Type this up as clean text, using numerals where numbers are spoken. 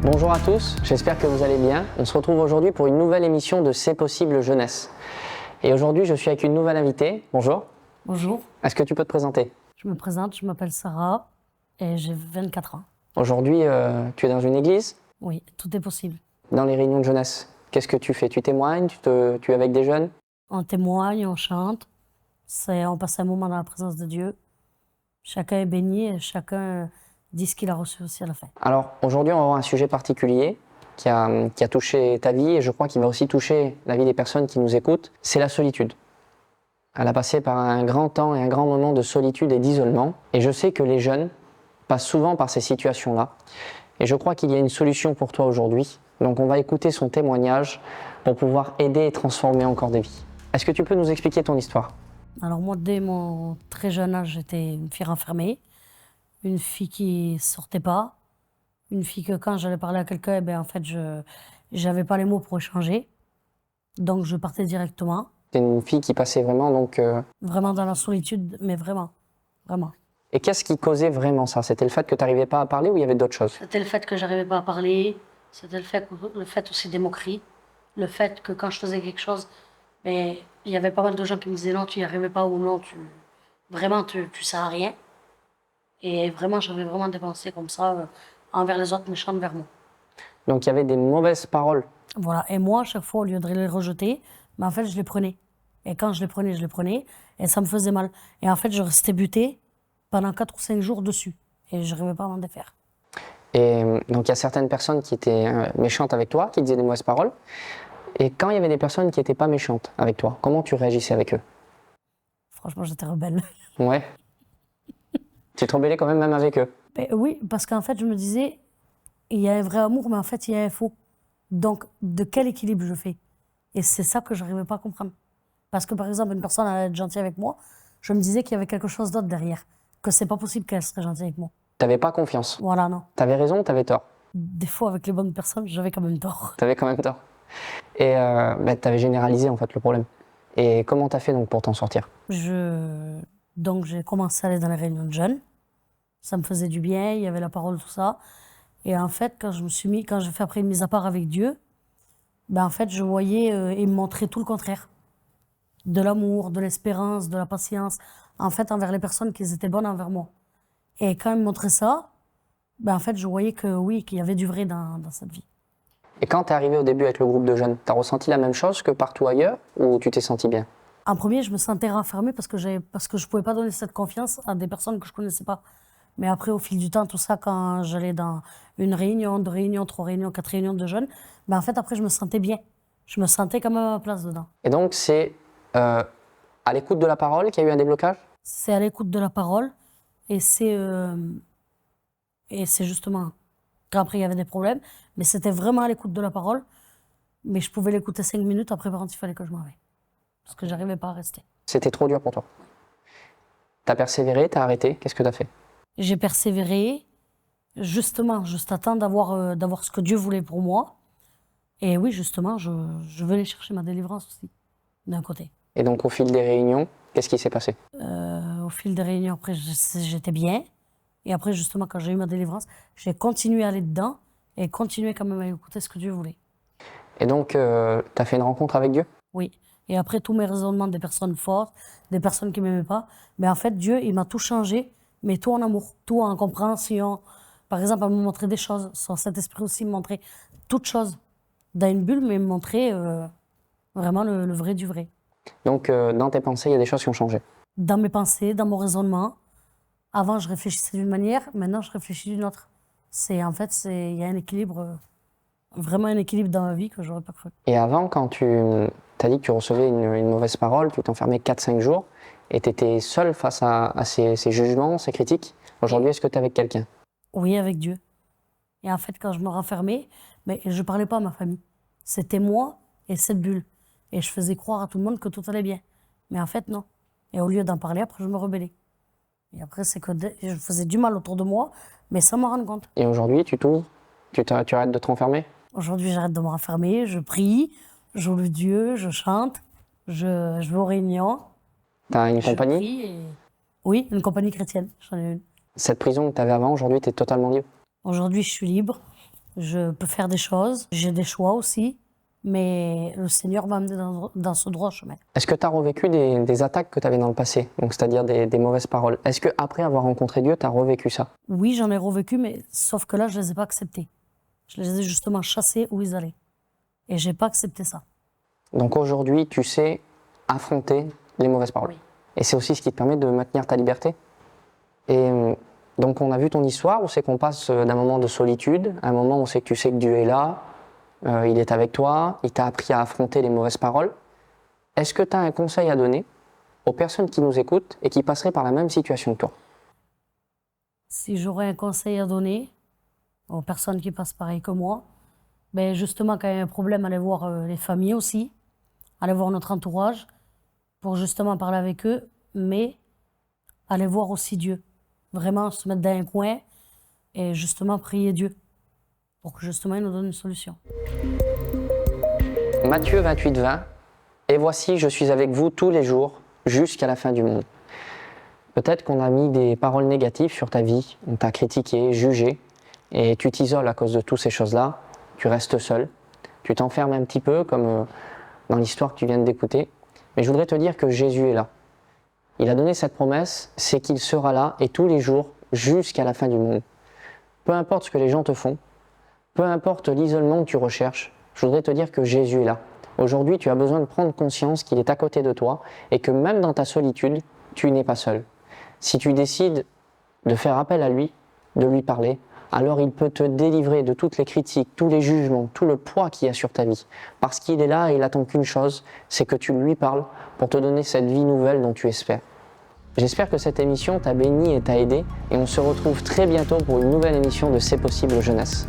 Bonjour à tous, j'espère que vous allez bien. On se retrouve aujourd'hui pour une nouvelle émission de C'est possible jeunesse. Et aujourd'hui, je suis avec une nouvelle invitée. Bonjour. Bonjour, Est-ce que tu peux te présenter? je me présente, je m'appelle Sarah et j'ai 24 ans. Aujourd'hui, tu es dans une église, Oui, tout est possible. dans les réunions de jeunesse. Qu'est-ce que tu fais? Tu témoignes? Tu es avec des jeunes? On témoigne, on chante, on passe un moment dans la présence de Dieu. Chacun est béni et chacun dit ce qu'il a reçu aussi à la fin. Alors, aujourd'hui, on va avoir un sujet particulier qui a touché ta vie et je crois qu'il va aussi toucher la vie des personnes qui nous écoutent. C'est la solitude. Elle a passé par un grand temps et un grand moment de solitude et d'isolement. Et je sais que les jeunes passent souvent par ces situations-là. Et je crois qu'il y a une solution pour toi aujourd'hui. Donc on va écouter son témoignage pour pouvoir aider et transformer encore des vies. Est-ce que tu peux nous expliquer ton histoire? Alors moi, dès mon très jeune âge, j'étais une fille renfermée, une fille qui sortait pas, une fille que quand j'allais parler à quelqu'un, en fait, je n'avais pas les mots pour échanger. Donc je partais directement, C'est une fille qui passait vraiment donc... vraiment dans la solitude, mais vraiment, vraiment. Et qu'est-ce qui causait vraiment ça? C'était le fait que tu n'arrivais pas à parler ou il y avait d'autres choses? C'était le fait que j'arrivais pas à parler, c'était le fait aussi des moqueries, le fait que quand je faisais quelque chose, il y avait pas mal de gens qui me disaient non, tu n'y arrivais pas ou non, tu sers à rien. Et vraiment, j'avais vraiment des pensées comme ça, envers les autres, méchantes vers moi. Donc il y avait des mauvaises paroles. Voilà, et moi, à chaque fois, au lieu de les rejeter, en fait, je les prenais. Et quand je les prenais, et ça me faisait mal. Et en fait, je restais butée pendant 4 ou 5 jours dessus. Et je n'arrivais pas à m'en défaire. Et donc il y a certaines personnes qui étaient méchantes avec toi, qui disaient des mauvaises paroles. Et quand il y avait des personnes qui n'étaient pas méchantes avec toi, comment tu réagissais avec eux? Franchement, j'étais rebelle. Ouais. Tu te rebellais quand même avec eux. Oui, parce qu'en fait, je me disais, il y a un vrai amour, mais en fait, il y a un faux. Donc, de quel équilibre je fais? Et c'est ça que je n'arrivais pas à comprendre. Parce que, par exemple, une personne allait être gentille avec moi, je me disais qu'il y avait quelque chose d'autre derrière, que c'est pas possible qu'elle serait gentille avec moi. T'avais pas confiance. Voilà, non. T'avais raison ou t'avais tort? Des fois, avec les bonnes personnes, j'avais quand même tort. T'avais quand même tort. Et t'avais généralisé en fait le problème. Et comment t'as fait donc pour t'en sortir? Donc, j'ai commencé à aller dans les réunions de jeunes. Ça me faisait du bien, il y avait la parole, tout ça. Et en fait, quand j'ai fait après une mise à part avec Dieu, en fait, je voyais, il me montrait tout le contraire. De l'amour, de l'espérance, de la patience, en fait, envers les personnes qui étaient bonnes envers moi. Et quand il me montrait ça, en fait, je voyais que oui, qu'il y avait du vrai dans cette vie. Et quand t'es arrivé au début avec le groupe de jeunes, t'as ressenti la même chose que partout ailleurs ou tu t'es senti bien? En premier, je me sentais renfermée parce que je pouvais pas donner cette confiance à des personnes que je connaissais pas. Mais après, au fil du temps, tout ça, quand j'allais dans une réunion, 2 réunions, 3 réunions, 4 réunions de jeunes, en fait, après, je me sentais bien. Je me sentais quand même à ma place dedans. Et donc c'est à l'écoute de la parole qu'il y a eu un déblocage? C'est à l'écoute de la parole et c'est justement qu'après, il y avait des problèmes, mais c'était vraiment à l'écoute de la parole. Mais je pouvais l'écouter 5 minutes, après, par contre, il fallait que je m'en aille. Parce que j'arrivais pas à rester. C'était trop dur pour toi. T'as persévéré, t'as arrêté, qu'est-ce que t'as fait? J'ai persévéré, justement, juste à temps d'avoir ce que Dieu voulait pour moi. Et oui, justement, je venais chercher ma délivrance aussi, d'un côté. Et donc au fil des réunions, qu'est-ce qui s'est passé? Au fil des réunions, après, j'étais bien. Et après, justement, quand j'ai eu ma délivrance, j'ai continué à aller dedans et continué quand même à écouter ce que Dieu voulait. Et donc t'as fait une rencontre avec Dieu? Oui. Et après, tous mes raisonnements des personnes fortes, des personnes qui ne m'aimaient pas, en fait, Dieu, il m'a tout changé, mais tout en amour, tout en compréhension. Par exemple, à me montrer des choses. Son Saint-Esprit aussi me montrait toutes choses. Dans une bulle, mais me montrer vraiment le vrai du vrai. Donc dans tes pensées, il y a des choses qui ont changé. Dans mes pensées, dans mon raisonnement. Avant, je réfléchissais d'une manière, maintenant, je réfléchis d'une autre. En fait, il y a un équilibre, vraiment un équilibre dans ma vie que je n'aurais pas cru. Et avant, quand tu as dit que tu recevais une mauvaise parole, tu t'enfermais 4-5 jours et tu étais seul face à ces jugements, ces critiques. Aujourd'hui, est-ce que tu es avec quelqu'un? Oui, avec Dieu. Et en fait, quand je me renfermais, je ne parlais pas à ma famille. C'était moi et cette bulle. Et je faisais croire à tout le monde que tout allait bien. Mais en fait, non. Et au lieu d'en parler, après, je me rebellais. Et après, c'est que je faisais du mal autour de moi, mais sans m'en rendre compte. Et aujourd'hui, tu arrêtes de te renfermer? Aujourd'hui, j'arrête de me renfermer, je prie, je loue Dieu, je chante, je vais aux réunions. T'as une compagnie? Prie Oui, une compagnie chrétienne, j'en ai une. Cette prison que tu avais avant, aujourd'hui, tu es totalement libre? Aujourd'hui, je suis libre. Je peux faire des choses, j'ai des choix aussi, mais le Seigneur m'a amené dans ce droit chemin. Est-ce que tu as revécu des attaques que tu avais dans le passé, donc c'est-à-dire des mauvaises paroles? Est-ce qu'après avoir rencontré Dieu, tu as revécu ça? Oui, j'en ai revécu, mais sauf que là, je ne les ai pas acceptés. Je les ai justement chassés où ils allaient. Et je n'ai pas accepté ça. Donc aujourd'hui, tu sais affronter les mauvaises paroles. Oui. Et c'est aussi ce qui te permet de maintenir ta liberté. Et donc on a vu ton histoire, où c'est qu'on passe d'un moment de solitude, à un moment où c'est que tu sais que Dieu est là, il est avec toi, il t'a appris à affronter les mauvaises paroles. Est-ce que tu as un conseil à donner aux personnes qui nous écoutent et qui passeraient par la même situation que toi? Si j'aurais un conseil à donner aux personnes qui passent pareil que moi, ben justement, quand il y a un problème, aller voir les familles aussi, aller voir notre entourage pour justement parler avec eux, mais aller voir aussi Dieu. Vraiment se mettre dans un coin et justement prier Dieu pour que justement il nous donne une solution. Matthieu 28, 20. Et voici, je suis avec vous tous les jours jusqu'à la fin du monde. Peut-être qu'on a mis des paroles négatives sur ta vie, on t'a critiqué, jugé, et tu t'isoles à cause de toutes ces choses-là, tu restes seul, tu t'enfermes un petit peu comme dans l'histoire que tu viens d'écouter. Mais je voudrais te dire que Jésus est là. Il a donné cette promesse, c'est qu'il sera là et tous les jours jusqu'à la fin du monde. Peu importe ce que les gens te font, peu importe l'isolement que tu recherches, je voudrais te dire que Jésus est là. Aujourd'hui, tu as besoin de prendre conscience qu'il est à côté de toi et que même dans ta solitude, tu n'es pas seul. Si tu décides de faire appel à lui, de lui parler, alors il peut te délivrer de toutes les critiques, tous les jugements, tout le poids qu'il y a sur ta vie. Parce qu'il est là et il attend qu'une chose, c'est que tu lui parles pour te donner cette vie nouvelle dont tu espères. J'espère que cette émission t'a béni et t'a aidé et on se retrouve très bientôt pour une nouvelle émission de C'est possible jeunesse.